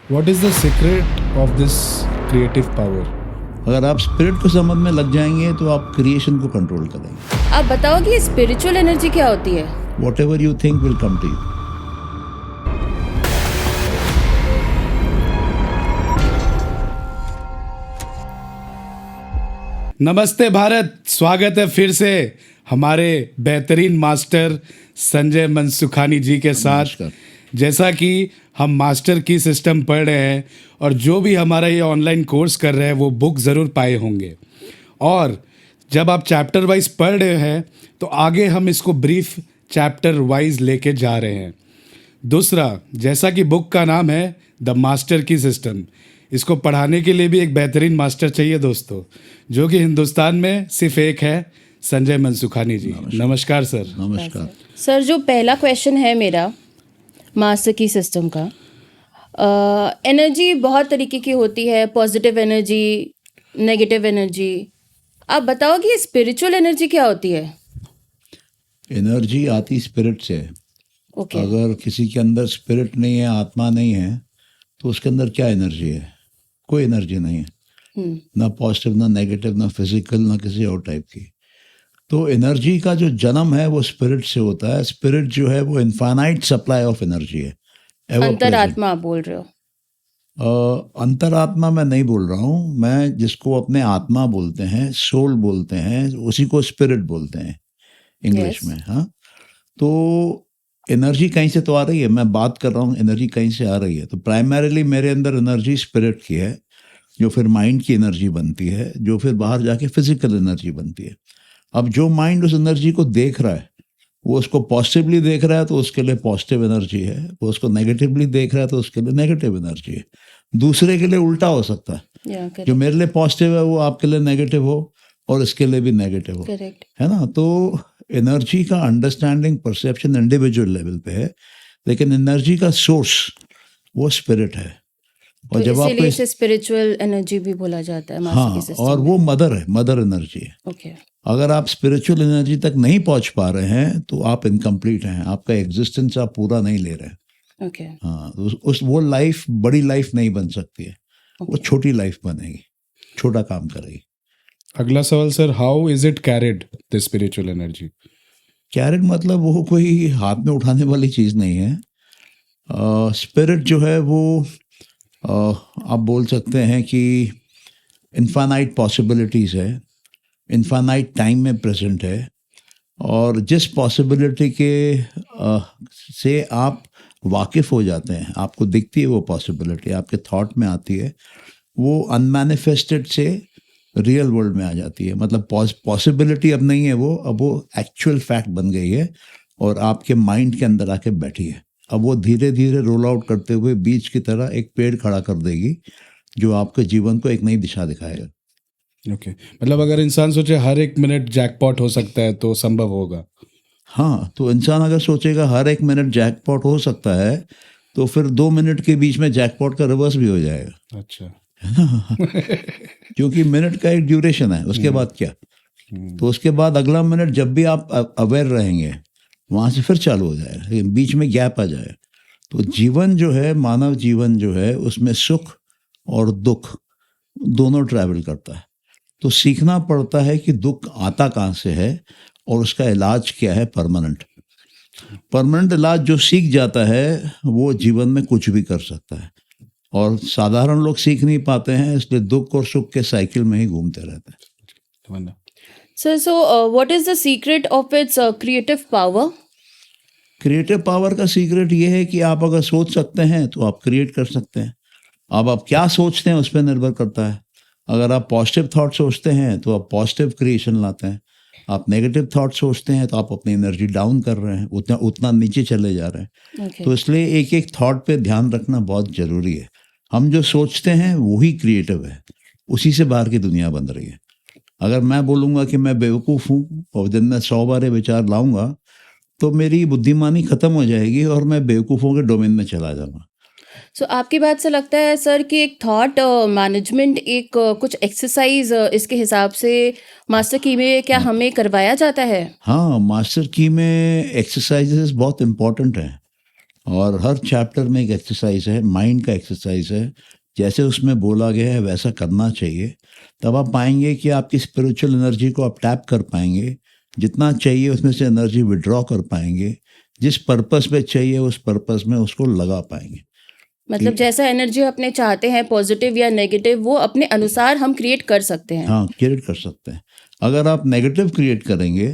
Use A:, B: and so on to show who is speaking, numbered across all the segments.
A: What is the secret of this creative power?
B: अगर आप spirit को समझ में लग जाएंगे तो आप क्रिएशन को कंट्रोल करेंगे.
C: आप बताओ कि स्पिरिचुअल एनर्जी क्या होती है?
B: Whatever you think will come to you.
A: नमस्ते भारत, स्वागत है फिर से हमारे बेहतरीन मास्टर संजय मनसुखानी जी के साथ.
B: नमस्कार.
A: जैसा कि हम मास्टर की सिस्टम पढ़ रहे हैं और जो भी हमारा ये ऑनलाइन कोर्स कर रहे हैं वो बुक ज़रूर पाए होंगे, और जब आप चैप्टर वाइज पढ़ रहे हैं तो आगे हम इसको ब्रीफ चैप्टर वाइज लेके जा रहे हैं. दूसरा, जैसा कि बुक का नाम है द मास्टर की सिस्टम, इसको पढ़ाने के लिए भी एक बेहतरीन मास्टर चाहिए दोस्तों, जो कि हिंदुस्तान में सिर्फ एक है, संजय मनसुखानी जी. नमस्कार सर.
B: नमस्कार.
C: सर, जो पहला क्वेश्चन है मेरा मास्टर की सिस्टम का, एनर्जी बहुत तरीके की होती है, पॉजिटिव एनर्जी, नेगेटिव एनर्जी. आप बताओ कि स्पिरिचुअल एनर्जी क्या होती है?
B: एनर्जी आती स्पिरिट से.
C: ओके.
B: अगर किसी के अंदर स्पिरिट नहीं है, आत्मा नहीं है, तो उसके अंदर क्या एनर्जी है? कोई एनर्जी नहीं है. ना पॉजिटिव, ना नेगेटिव, ना फिजिकल, ना किसी और टाइप की. तो एनर्जी का जो जन्म है वो स्पिरिट से होता है. स्पिरिट जो है वो इनफाइनाइट सप्लाई ऑफ एनर्जी है.
C: अंतरात्मा आप बोल रहे हो?
B: अंतरात्मा मैं नहीं बोल रहा हूँ. मैं जिसको अपने आत्मा बोलते हैं, सोल बोलते हैं, उसी को स्पिरिट बोलते हैं इंग्लिश में. हाँ, तो एनर्जी कहीं से तो आ रही है. मैं बात कर रहा हूँ एनर्जी कहीं से आ रही है. तो प्राइमरीली मेरे अंदर एनर्जी स्पिरिट की है, जो फिर माइंड की एनर्जी बनती है, जो फिर बाहर जाके फिजिकल एनर्जी बनती है. अब जो माइंड उस एनर्जी को देख रहा है, वो उसको पॉजिटिवली देख रहा है तो उसके लिए पॉजिटिव एनर्जी है. वो उसको नेगेटिवली देख रहा है तो उसके लिए नेगेटिव एनर्जी है. दूसरे के लिए उल्टा हो सकता है. जो मेरे लिए पॉजिटिव है वो आपके लिए नेगेटिव हो, और इसके लिए भी नेगेटिव हो.
C: करेक्ट
B: है ना. तो एनर्जी का अंडरस्टैंडिंग, परसेप्शन इंडिविजुअल लेवल पे है, लेकिन एनर्जी का सोर्स वो स्पिरिट है. और
C: तो
B: जब आप
C: इसीलिए इसे स्पिरिचुअल एनर्जी भी बोला जाता है मास्टर की
B: हाँ,
C: सिस्टम
B: और
C: में.
B: वो मदर है, मदर एनर्जी है.
C: ओके.
B: अगर आप स्पिरिचुअल एनर्जी तक नहीं पहुंच पा रहे हैं तो आप इनकम्प्लीट हैं. आपका एग्जिस्टेंस आप पूरा नहीं ले रहे हैं.
C: ओके.
B: हाँ, उस वो लाइफ बड़ी लाइफ नहीं बन सकती है. वो छोटी लाइफ बनेगी, छोटा काम करेगी.
A: अगला सवाल sir, how is it carried the spiritual energy?
B: कैरेट मतलब वो कोई हाथ में उठाने वाली चीज़ नहीं है. स्पिरिट जो है वो आप बोल सकते हैं कि इनफाइनाइट पॉसिबिलिटीज़ है, इनफाइनाइट टाइम में प्रेजेंट है. और जिस पॉसिबिलिटी के से आप वाकिफ़ हो जाते हैं, आपको दिखती है वो पॉसिबिलिटी, आपके थॉट में आती है, वो अनमैनिफेस्टेड से रियल वर्ल्ड में आ जाती है. मतलब पॉसिबिलिटी अब नहीं है वो, अब वो एक्चुअल फैक्ट बन गई है और आपके माइंड के अंदर आके बैठी है. अब वो धीरे धीरे रोल आउट करते हुए बीज की तरह एक पेड़ खड़ा कर देगी, जो आपके जीवन को एक नई दिशा दिखाएगा.
A: ओके. मतलब अगर इंसान सोचे हर एक मिनट जैकपॉट हो सकता है तो संभव होगा?
B: हाँ, तो इंसान अगर सोचेगा हर एक मिनट जैकपॉट हो सकता है, तो फिर 2 मिनट के बीच में जैकपॉट का रिवर्स भी हो जाएगा.
A: अच्छा.
B: क्योंकि मिनट का एक ड्यूरेशन है. उसके बाद क्या? तो उसके बाद अगला मिनट जब भी आप अवेयर रहेंगे, वहाँ से फिर चालू हो जाएगा, बीच में गैप आ जाए. तो जीवन जो है, मानव जीवन जो है, उसमें सुख और दुख दोनों ट्रैवल करता है. तो सीखना पड़ता है कि दुख आता कहाँ से है और उसका इलाज क्या है. परमानेंट इलाज जो सीख जाता है वो जीवन में कुछ भी कर सकता है, और साधारण लोग सीख नहीं पाते हैं, इसलिए दुख और सुख के साइकिल में ही घूमते रहते हैं.
C: Sir, so what is the secret of its creative power?
B: Creative power का सीक्रेट ये है कि आप अगर सोच सकते हैं तो आप क्रिएट कर सकते हैं. अब आप क्या सोचते हैं उस पर निर्भर करता है. अगर आप पॉजिटिव थॉट सोचते हैं तो आप पॉजिटिव क्रिएशन लाते हैं. आप नेगेटिव थॉट सोचते हैं तो आप अपनी एनर्जी डाउन कर रहे हैं, उतना नीचे चले जा रहे हैं.
C: Okay.
B: तो इसलिए एक एक थॉट पे ध्यान रखना बहुत ज़रूरी है. हम जो सोचते हैं वही क्रिएटिव है, उसी से बाहर की दुनिया बन रही है. अगर मैं बोलूँगा कि मैं बेवकूफ़ हूँ और दिन में 100 बार विचार लाऊंगा, तो मेरी बुद्धिमानी ख़त्म हो जाएगी और मैं बेवकूफ़ों के डोमेन में चला जाऊँगा.
C: सो आपकी बात से लगता है सर कि एक थॉट मैनेजमेंट, एक कुछ एक्सरसाइज इसके हिसाब से मास्टर की में क्या हमें करवाया जाता है?
B: हाँ, मास्टर की में एक्सरसाइजेस बहुत इम्पोर्टेंट हैं. और हर चैप्टर में एक एक्सरसाइज है, माइंड का एक्सरसाइज है, जैसे उसमें बोला गया है वैसा करना चाहिए। तब आप पाएंगे कि आपकी स्पिरिचुअल एनर्जी को आप टैप कर पाएंगे, जितना चाहिए उसमें से एनर्जी विड्रॉ कर पाएंगे, जिस पर्पस में चाहिए उस पर्पस में उसको लगा पाएंगे।
C: मतलब जैसा एनर्जी अपने चाहते हैं, पॉजिटिव या नेगेटिव, वो अपने अनुसार हम क्रिएट कर सकते हैं।
B: हाँ, क्रिएट कर सकते हैं। अगर आप नेगेटिव क्रिएट करेंगे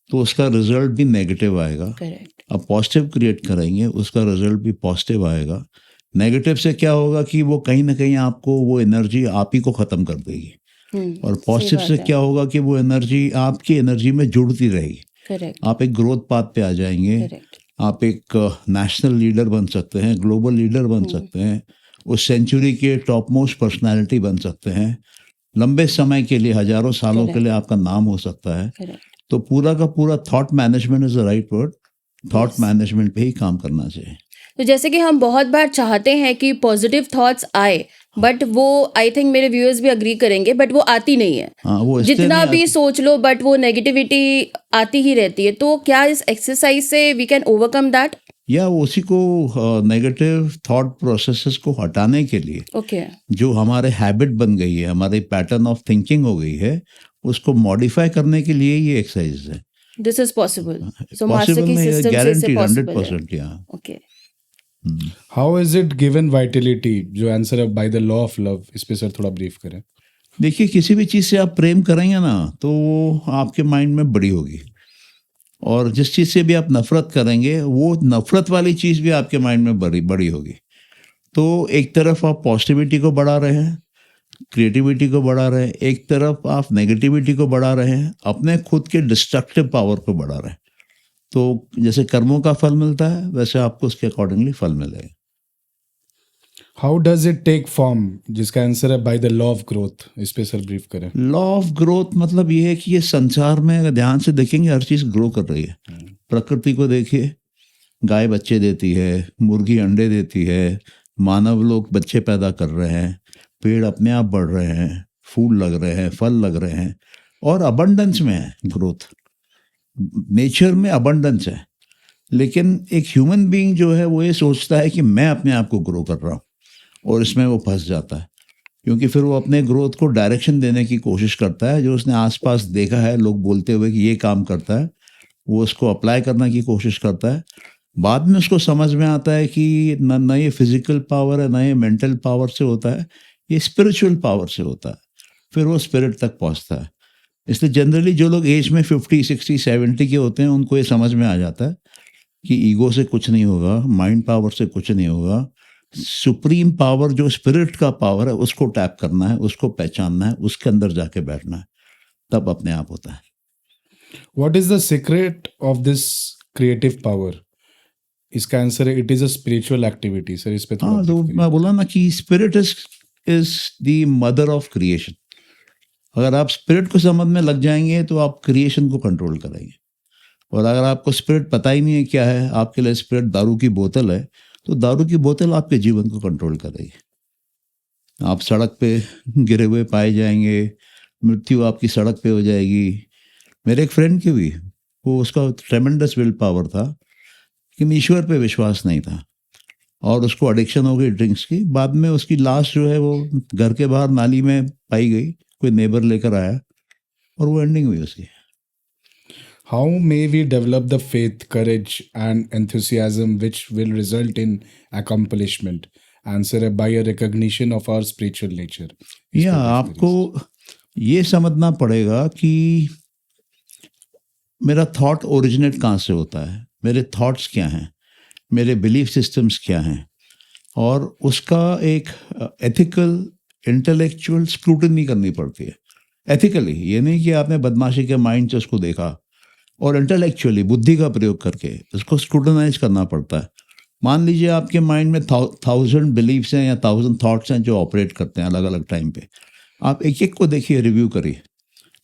B: तो उसका रिजल्ट भी नेगेटिव आएगा।
C: करेक्ट।
B: आप पॉजिटिव क्रिएट करेंगे उसका रिजल्ट भी पॉजिटिव आएगा। नेगेटिव से क्या होगा कि वो कहीं ना कहीं आपको वो एनर्जी आप ही को ख़त्म कर देगी, और
C: सही
B: पॉजिटिव
C: बात
B: से
C: है।
B: क्या होगा कि वो एनर्जी आपकी एनर्जी में जुड़ती रहेगी।
C: करेक्ट।
B: आप एक ग्रोथ पाथ पे आ जाएंगे,
C: करेक्ट।
B: आप एक नेशनल लीडर बन सकते हैं, ग्लोबल लीडर बन सकते हैं, उस सेंचुरी के टॉप मोस्ट पर्सनैलिटी बन सकते हैं, लंबे समय के लिए, हजारों सालों के
C: Correct.
B: लिए आपका नाम हो सकता है।
C: करेक्ट।
B: तो पूरा का पूरा thought management is the right word, thought
C: Yes.
B: Management पे ही काम करना चाहिए।
C: तो जैसे कि हम बहुत बार चाहते हैं कि पॉजिटिव थॉट्स आए, बट वो, आई थिंक मेरे व्यूअर्स भी अग्री करेंगे, बट वो आती नहीं है।
B: हाँ, वो इसलिए
C: जितना
B: नहीं
C: भी
B: आती।
C: सोच लो, बट वो नेगेटिविटी आती ही रहती है। तो क्या इस एक्सरसाइज से वी कैन ओवरकम दैट?
B: या उसी को नेगेटिव थॉट प्रोसेसेस को हटाने के लिए
C: ओके।
B: जो हमारे हैबिट बन गई है, हमारे पैटर्न ऑफ थिंकिंग हो गई है, उसको मॉडिफाई करने के लिए ये एक्सरसाइज है।
C: This is possible. So master
B: possible
C: की
B: नहीं,
C: सिस्टम से
B: गारंटी
C: पॉसिबल है।
B: 100%। यहाँ
C: okay.
A: How is it given Vitality, जो आंसर है by the law of love, इस पे सर थोड़ा ब्रीफ करें।
B: देखिए, किसी भी चीज़ से आप प्रेम करेंगे ना तो वो आपके माइंड में बड़ी होगी, और जिस चीज़ से भी आप नफरत करेंगे वो नफरत वाली चीज़ भी आपके माइंड में बड़ी होगी। तो एक तरफ आप पॉजिटिविटी को बढ़ा रहे हैं, क्रिएटिविटी को बढ़ा रहे हैं, एक तरफ आप नेगेटिविटी को बढ़ा रहे हैं, अपने खुद के डिस्ट्रक्टिव पावर को बढ़ा रहे हैं। तो जैसे कर्मों का फल मिलता है वैसे आपको उसके अकॉर्डिंगली फल मिलेगा।
A: How does it take form, जिसका आंसर है by the law of growth, इस पे सर ब्रीफ करें।
B: लॉ ऑफ ग्रोथ मतलब ये है कि ये संसार में अगर ध्यान से देखेंगे हर चीज़ ग्रो कर रही है। प्रकृति को देखिए, गाय बच्चे देती है, मुर्गी अंडे देती है, मानव लोग बच्चे पैदा कर रहे हैं, पेड़ अपने आप बढ़ रहे हैं, फूल लग रहे हैं, फल लग रहे हैं, और अबंडेंस में है ग्रोथ। नेचर में अबंडेंस है, लेकिन एक ह्यूमन बीइंग जो है वो ये सोचता है कि मैं अपने आप को ग्रो कर रहा हूँ, और इसमें वो फंस जाता है, क्योंकि फिर वो अपने ग्रोथ को डायरेक्शन देने की कोशिश करता है। जो उसने आसपास देखा है लोग बोलते हुए कि ये काम करता है, वो उसको अप्लाई करने की कोशिश करता है। बाद में उसको समझ में आता है कि न ये फिजिकल पावर है, न ये मेंटल पावर से होता है, ये स्पिरिचुअल पावर से होता है। फिर वो स्पिरिट तक पहुंचता है। इसलिए जनरली जो लोग एज में 50, 60, 70 के होते हैं उनको ये समझ में आ जाता है कि ईगो से कुछ नहीं होगा, माइंड पावर से कुछ नहीं होगा, सुप्रीम पावर जो स्पिरिट का पावर है उसको टैप करना है, उसको पहचानना है, उसके अंदर जाके बैठना है, तब अपने आप होता है।
A: What is the secret of this creative power, इसका आंसर है it is a spiritual activity. Sir इस पे थोड़ा
B: हाँ, तो
A: brief करिए।
B: मैं बोला ना कि spirit is the mother of creation. अगर आप स्पिरिट को समझ में लग जाएंगे तो आप क्रिएशन को कंट्रोल करेंगे। और अगर आपको स्पिरिट पता ही नहीं है क्या है, आपके लिए स्पिरिट दारू की बोतल है, तो दारू की बोतल आपके जीवन को कंट्रोल करेगी। आप सड़क पे गिरे हुए पाए जाएंगे, मृत्यु आपकी सड़क पे हो जाएगी। मेरे एक फ्रेंड की भी, वो उसका ट्रेमेंडस विल पावर था, लेकिन ईश्वर पे विश्वास नहीं था, और उसको एडिक्शन हो गई ड्रिंक्स की। बाद में उसकी लाश जो है वो घर के बाहर नाली में पाई गई, कोई नेबर लेकर आया, और वो एंडिंग हुई उसकी।
A: How may we develop the faith, courage and enthusiasm which will result in accomplishment? Answer है by a recognition of our spiritual nature. इस
B: या
A: पर brief
B: आपको ये समझना पड़ेगा कि मेरा थॉट ओरिजिनेट कहाँ से होता है, मेरे थॉट्स क्या हैं, मेरे बिलीफ सिस्टम्स क्या हैं, और उसका एक एथिकल इंटेलेक्चुअल स्क्रूटनी करनी पड़ती है। एथिकली, ये नहीं कि आपने बदमाशी के माइंड से उसको देखा, और इंटेलेक्चुअली बुद्धि का प्रयोग करके उसको स्क्रूटनाइज करना पड़ता है। मान लीजिए आपके माइंड में 1000 बिलीव्स हैं या 1000 थॉट्स हैं जो ऑपरेट करते हैं अलग अलग टाइम पे। आप एक एक को देखिए, रिव्यू करिए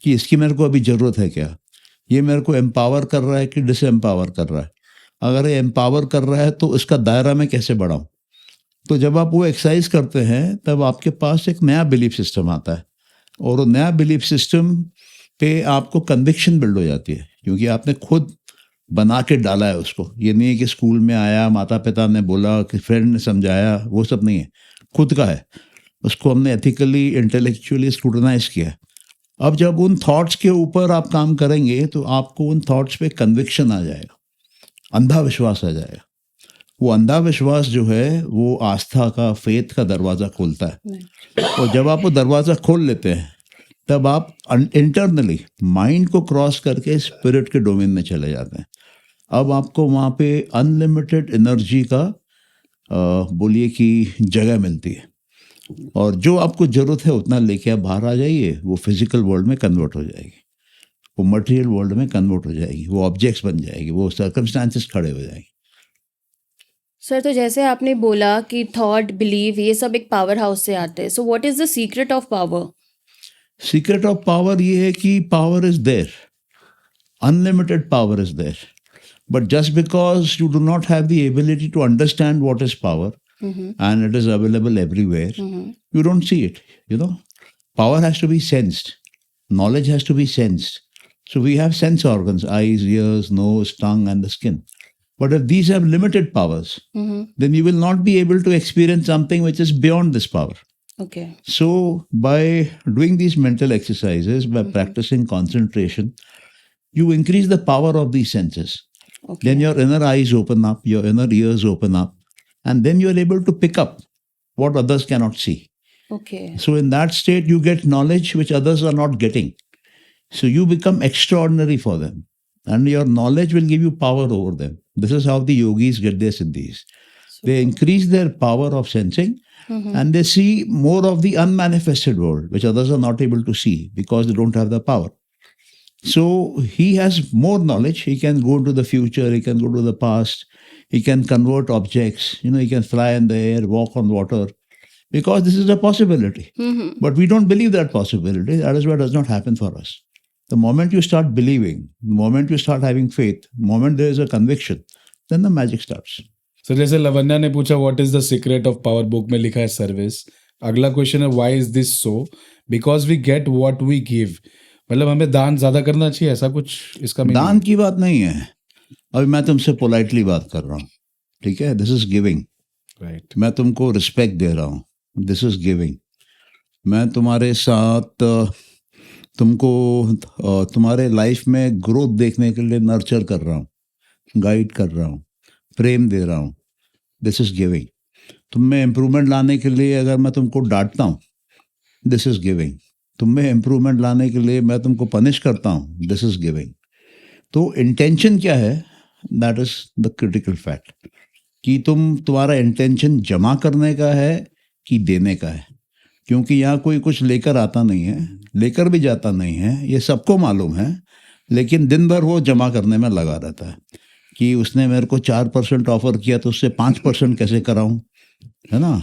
B: कि इसकी मेरे को अभी ज़रूरत है क्या, ये मेरे को एम्पावर कर रहा है कि डिसएम्पावर कर रहा है। अगर ये एम्पावर कर रहा है तो इसका दायरा मैं कैसे बढ़ाऊँ। तो जब आप वो एक्सरसाइज करते हैं तब आपके पास एक नया बिलीफ सिस्टम आता है, और वो नया बिलीफ सिस्टम पे आपको कन्विक्शन बिल्ड हो जाती है, क्योंकि आपने खुद बना के डाला है उसको। ये नहीं है कि स्कूल में आया, माता पिता ने बोला, कि फ्रेंड ने समझाया, वो सब नहीं है, खुद का है। उसको हमने एथिकली इंटेलेक्चुअली स्क्रूटनाइज किया है। अब जब उन थॉट्स के ऊपर आप काम करेंगे तो आपको उन थॉट्स पे कन्विक्शन आ जाएगा, अंधा विश्वास आ जाएगा। वो अंधा विश्वास जो है वो आस्था का, फेथ का दरवाज़ा खोलता है। और जब आप वो दरवाज़ा खोल लेते हैं तब आप इंटरनली माइंड को क्रॉस करके स्पिरिट के डोमेन में चले जाते हैं। अब आपको वहाँ पे अनलिमिटेड एनर्जी का बोलिए कि जगह मिलती है, और जो आपको ज़रूरत है उतना लेके आप बाहर आ जाइए, वो फिजिकल वर्ल्ड में कन्वर्ट हो जाएगी, वो मटेरियल वर्ल्ड में कन्वर्ट हो जाएगी, वो ऑब्जेक्ट्स बन जाएगी, वो सर्कमस्टांसेस खड़े हो जाएंगे।
C: सर, तो जैसे आपने बोला कि थॉट, बिलीव, ये सब एक पावर हाउस से आते हैं। So what is the secret of power?
B: Secret of power ये है कि power is there, unlimited power is there, but just because you do not have the ability to understand what is power, and it is available everywhere, you don't see it. Power has to be sensed, knowledge has to be sensed. So we have sense organs: eyes, ears, nose, tongue, and the skin. But if these have limited powers, then you will not be able to experience something which is beyond this power.
C: Okay.
B: So by doing these mental exercises, by practicing concentration, you increase the power of these senses.
C: Okay.
B: Then your inner eyes open up, your inner ears open up, and then you are able to pick up what others cannot see.
C: Okay.
B: So in that state, you get knowledge which others are not getting. So you become extraordinary for them, and your knowledge will give you power over them. This is how the yogis get their siddhis. They increase their power of sensing, and they see more of the unmanifested world, which others are not able to see because they don't have the power. So he has more knowledge. He can go into the future, he can go to the past, he can convert objects, he can fly in the air, walk on water, because this is a possibility. But we don't believe that possibility. That is what does not happen for us. The moment you start believing, the moment you start having faith, the moment there is a conviction, then the magic starts.
A: Sir जैसे लवन्या ने पूछा what is the secret of power, book में लिखा है service. अगला question है why is this so? Because we get what we give. मतलब हमें दान ज्यादा करना चाहिए, ऐसा कुछ इसका meaning
B: दान की बात नहीं है। अभी मैं तुमसे पोलाइटली बात कर रहा हूँ, ठीक है? This is giving.
A: राइट।
B: मैं तुमको रिस्पेक्ट दे रहा हूँ, दिस इज गिविंग। मैं तुम्हारे साथ तुमको तुम्हारे लाइफ में ग्रोथ देखने के लिए नर्चर कर रहा हूँ, गाइड कर रहा हूँ, प्रेम दे रहा हूँ, दिस इज गिविंग। तुम में इम्प्रूवमेंट लाने के लिए अगर मैं तुमको डांटता हूँ, दिस इज गिविंग। तुम में इम्प्रूवमेंट लाने के लिए मैं तुमको पनिश करता हूँ, दिस इज गिविंग। तो इंटेंशन क्या है, that is the critical fact, कि तुम्हारा इंटेंशन जमा करने का है कि देने का है। क्योंकि यहाँ कोई कुछ लेकर आता नहीं है, लेकर भी जाता नहीं है, ये सबको मालूम है, लेकिन दिन भर वो जमा करने में लगा रहता है कि उसने मेरे को 4% ऑफर किया तो उससे 5% कैसे कराऊं, है ना?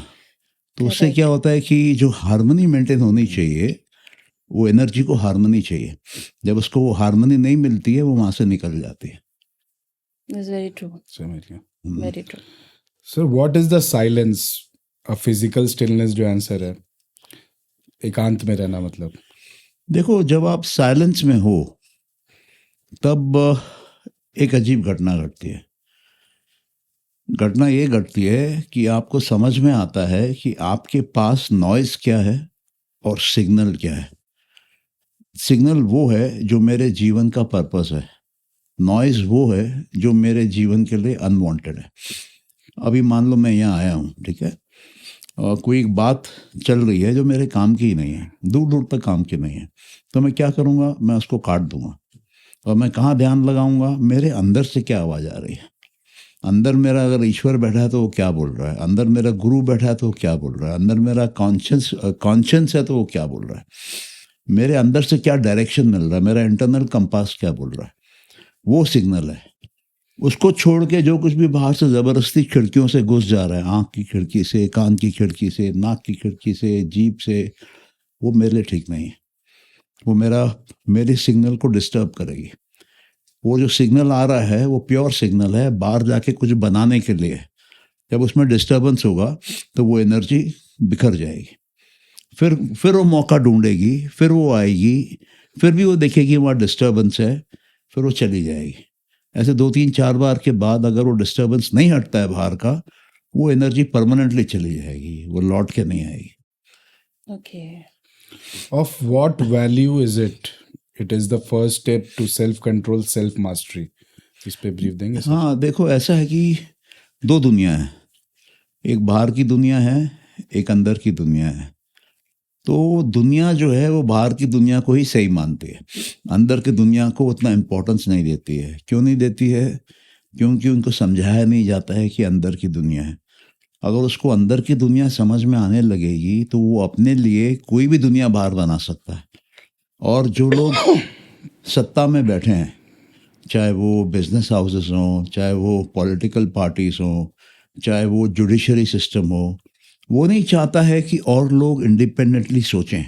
B: तो उससे क्या होता है कि जो हार्मनी मेंटेन होनी चाहिए, वो एनर्जी को हार्मनी चाहिए। जब उसको वो हार्मनी नहीं मिलती है, वो वहाँ से निकल जाती है।
C: That's very true.
A: समझ गया।
C: Very true.
A: Sir what is the silence? A physical stillness जो आंसर है, एकांत में रहना मतलब।
B: देखो, जब आप साइलेंस में हो तब एक अजीब घटना घटती है। घटना ये घटती है कि आपको समझ में आता है कि आपके पास नॉइज़ क्या है और सिग्नल क्या है। सिग्नल वो है जो मेरे जीवन का पर्पस है, नॉइज़ वो है जो मेरे जीवन के लिए अनवांटेड है। अभी मान लो मैं यहाँ आया हूँ, ठीक है, कोई एक बात चल रही है जो मेरे काम की ही नहीं है, दूर दूर तक काम की नहीं है, तो मैं क्या करूँगा, मैं उसको काट दूंगा। और मैं कहाँ ध्यान लगाऊंगा, मेरे अंदर से क्या आवाज़ आ रही है। अंदर मेरा अगर ईश्वर बैठा है तो वो क्या बोल रहा है, अंदर मेरा गुरु बैठा है तो वो क्या बोल रहा है, अंदर मेरा कॉन्शियस है तो वो क्या बोल रहा है, मेरे अंदर से क्या डायरेक्शन मिल रहा है, मेरा इंटरनल कंपास क्या बोल रहा है, वो सिग्नल है। उसको छोड़ के जो कुछ भी बाहर से ज़बरदस्ती खिड़कियों से घुस जा रहा है, आँख की खिड़की से, कान की खिड़की से, नाक की खिड़की से, जीभ से, वो मेरे लिए ठीक नहीं है। वो मेरे सिग्नल को डिस्टर्ब करेगी। वो जो सिग्नल आ रहा है वो प्योर सिग्नल है, बाहर जाके कुछ बनाने के लिए। जब उसमें डिस्टर्बेंस होगा तो वो एनर्जी बिखर जाएगी, फिर वो मौका ढूंढेगी, फिर वो आएगी, फिर भी वो देखेगी वहाँ डिस्टर्बेंस है, फिर वो चली जाएगी। ऐसे 2-3-4 बार के बाद अगर वो डिस्टर्बेंस नहीं हटता है बाहर का, वो एनर्जी परमानेंटली चली जाएगी, वो लौट के नहीं आएगी।
C: Okay.
A: Of what value is it? It is the first step to self control, self mastery. इस पे ब्रीफ देंगे सर?
B: हाँ, देखो ऐसा है कि 2 दुनिया है, एक बाहर की दुनिया है, एक अंदर की दुनिया है। तो दुनिया जो है वो बाहर की दुनिया को ही सही मानती है, अंदर की दुनिया को उतना इम्पोर्टेंस नहीं देती है। क्यों नहीं देती है? क्योंकि उनको समझाया नहीं जाता है कि अंदर की दुनिया है। अगर उसको अंदर की दुनिया समझ में आने लगेगी तो वो अपने लिए कोई भी दुनिया बाहर बना सकता है। और जो लोग सत्ता में बैठे हैं, चाहे वो बिजनेस हाउसेस हों, चाहे वो पॉलिटिकल पार्टीज हों, चाहे वो जुडिशरी सिस्टम हो, वो नहीं चाहता है कि और लोग इंडिपेंडेंटली सोचें।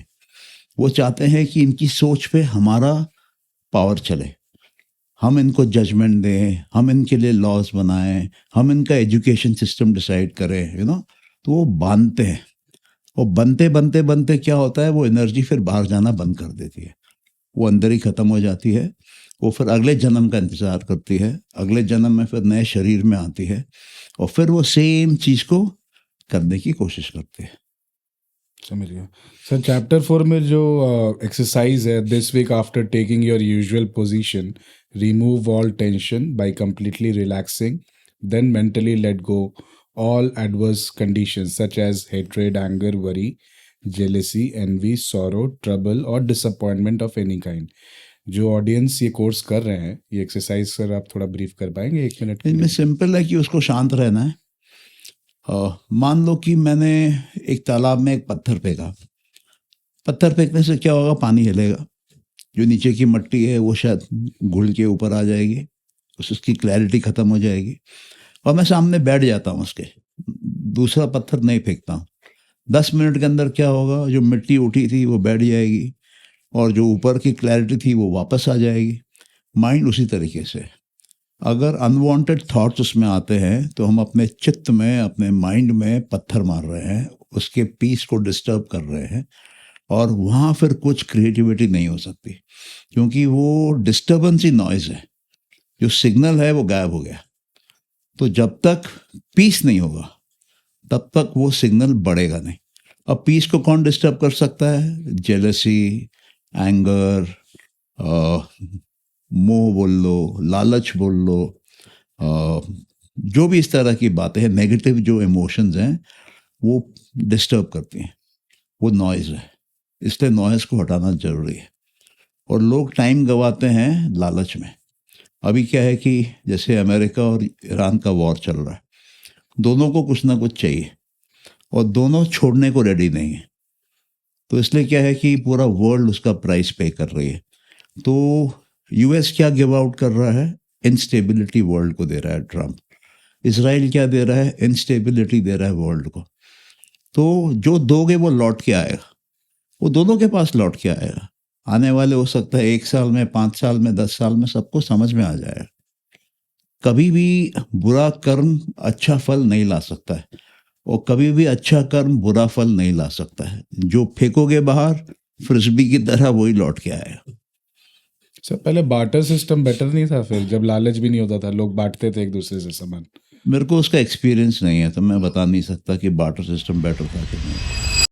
B: वो चाहते हैं कि इनकी सोच पे हमारा पावर चले, हम इनको जजमेंट दें, हम इनके लिए लॉज बनाएं, हम इनका एजुकेशन सिस्टम डिसाइड करें, तो वो बांधते हैं। और बनते बनते बनते क्या होता है, वो एनर्जी फिर बाहर जाना बंद कर देती है, वो अंदर ही ख़त्म हो जाती है। वो फिर अगले जन्म का इंतज़ार करती है, अगले जन्म में फिर नए शरीर में आती है और फिर वो सेम चीज़ को करने की कोशिश करती है।
A: समझ गया सर। चैप्टर 4 में जो एक्सरसाइज है, this week after taking your usual position, remove all tension by completely relaxing, then mentally let go all adverse conditions such as hatred, anger, worry, jealousy, envy, sorrow, trouble और disappointment of any kind। जो audience ये course कर रहे हैं, ये exercise sir आप थोड़ा brief कर पाएंगे 1 मिनट के
B: इनमें
A: लिए?
B: सिंपल है कि उसको शांत रहना है। मान लो कि मैंने एक तालाब में एक पत्थर फेंका, पत्थर फेंकने से क्या होगा, पानी हिलेगा, जो नीचे की मिट्टी है वो शायद घुल के ऊपर आ जाएगी, उसकी क्लैरिटी ख़त्म हो जाएगी और मैं सामने बैठ जाता हूँ उसके, दूसरा पत्थर नहीं फेंकता हूँ। 10 मिनट के अंदर क्या होगा, जो मिट्टी उठी थी वो बैठ जाएगी और जो ऊपर की क्लैरिटी थी वो वापस आ जाएगी। माइंड उसी तरीके से, अगर अनवांटेड थॉट्स उसमें आते हैं तो हम अपने चित्त में, अपने माइंड में पत्थर मार रहे हैं, उसके पीस को डिस्टर्ब कर रहे हैं और वहाँ फिर कुछ क्रिएटिविटी नहीं हो सकती, क्योंकि वो डिस्टर्बेंस ही नॉइज़ है, जो सिग्नल है वो गायब हो गया। तो जब तक पीस नहीं होगा तब तक वो सिग्नल बढ़ेगा नहीं। अब पीस को कौन डिस्टर्ब कर सकता है? जेलसी, एंगर, मोह बोल लो, लालच बोल लो, जो भी इस तरह की बातें हैं, नेगेटिव जो इमोशंस हैं वो डिस्टर्ब करती हैं, वो नॉइज़ है, इसलिए नॉइज़ को हटाना ज़रूरी है। और लोग टाइम गंवाते हैं लालच में। अभी क्या है कि जैसे अमेरिका और ईरान का वॉर चल रहा है, दोनों को कुछ ना कुछ चाहिए और दोनों छोड़ने को रेडी नहीं है। तो इसलिए क्या है कि पूरा वर्ल्ड उसका प्राइस पे कर रही है। तो यूएस क्या गिव आउट कर रहा है? इंस्टेबिलिटी वर्ल्ड को दे रहा है ट्रम्प। इसराइल क्या दे रहा है? इंस्टेबिलिटी दे रहा है वर्ल्ड को। तो जो दोगे वो लौट के आएगा, वो दोनों के पास लौट के आएगा। आने वाले हो सकता है 1 साल में, 5 साल में, 10 साल में सबको समझ में आ जाएगा। कभी भी बुरा कर्म अच्छा फल नहीं ला सकता है और कभी भी अच्छा कर्म बुरा फल नहीं ला सकता है। जो फेंकोगे बाहर, फ्रिस्बी की तरह वही लौट के आएगा।
A: सर पहले बार्टर सिस्टम बेटर नहीं था? फिर जब लालच भी नहीं होता था, लोग बांटते थे एक दूसरे से सामान।
B: मेरे को उसका एक्सपीरियंस नहीं है तो मैं बता नहीं सकता कि बार्टर सिस्टम बेटर था कि नहीं।